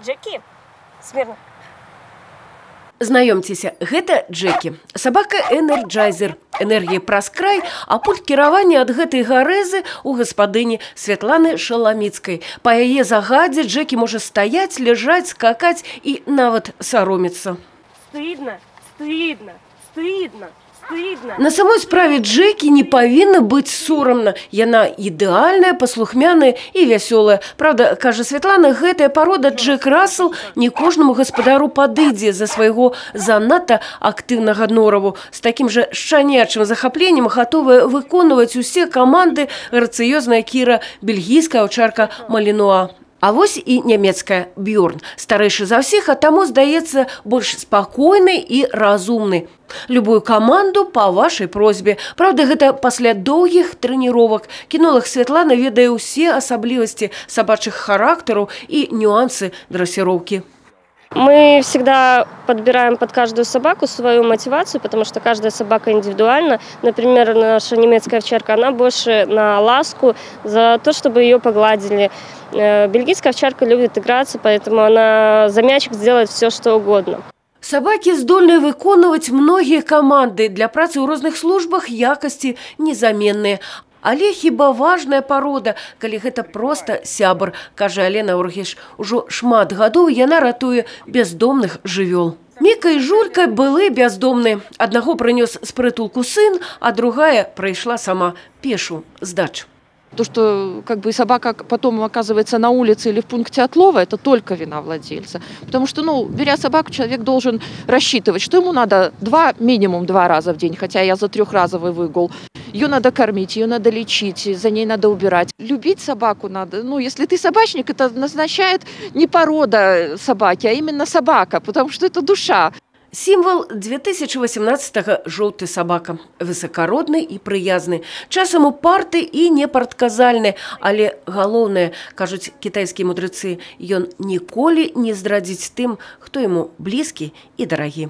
Джеки, смирно. Знаёмцеся, гэта Джекі. Сабака энерджайзер. Энергія праз край, а пульт кіравання ад гэтай гарэзы у гаспадыні Святланы Шаламіцкай. Па яе загадзе Джекі можа стаяць, ляжаць, скакаць і нават саромецца. Стыдно, стыдно, стыдно. На самой справе Джекі не павінна быць сорамна. Яна ідэальная, паслухмяная і вясёлая. Правда, кажа Святлана, гэтая парода Джек Рассел не кожнаму гаспадару падыдзе за свайго занадта актыўнага нораву. З такім жа шчанячым захапленнем гатовая выконваць усе каманды грацыёзная Кіра, бельгійская аўчарка Малінуа. А вось і нямецкая Бьорн. Старэйшы за ўсіх, а таму, здаецца, больш спакойны і разумны. Любую каманду па вашай просьбе. Правда, гэта пасля доўгіх трэніровак. Кінолаг Святлана ведае ўсе асаблівасці сабачых характараў і нюансы дрэсіроўкі. Мы всегда подбираем под каждую собаку свою мотивацию, потому что каждая собака индивидуальна. Например, наша немецкая овчарка, она больше на ласку, за то, чтобы ее погладили. Бельгийская овчарка любит играться, поэтому она за мячик сделает все, что угодно. Сабакі здольныя выконваць многія каманды. Для працы ў розных службах якасці незаменныя. Але хіба важная парода, калі гэта проста сябар, кажа Алена Ургіш. Ужо шмат гадоў яна ратуе бяздомных жывёл. Міка і Жулька былі бяздомныя. Аднаго прынёс з прытулку сын, а другая прыйшла сама пешу здачу. То, что как бы собака потом оказывается на улице или в пункте отлова, это только вина владельца. Потому что, беря собаку, человек должен рассчитывать, что ему надо минимум 2 раза в день, хотя я за 3-разовый выгул. Ее надо кормить, ее надо лечить, за ней надо убирать. Любить собаку надо. Если ты собачник, это означает не порода собаки, а именно собака, потому что это душа. Сімвал 2018-го жоўты сабака. Высакародны і прыязны. Часам упарты і непрадказальны. Але галоўнае, кажуць кітайскія мудрецы, ён ніколі не здрадзіць тым, хто яму блізкі і дарагі.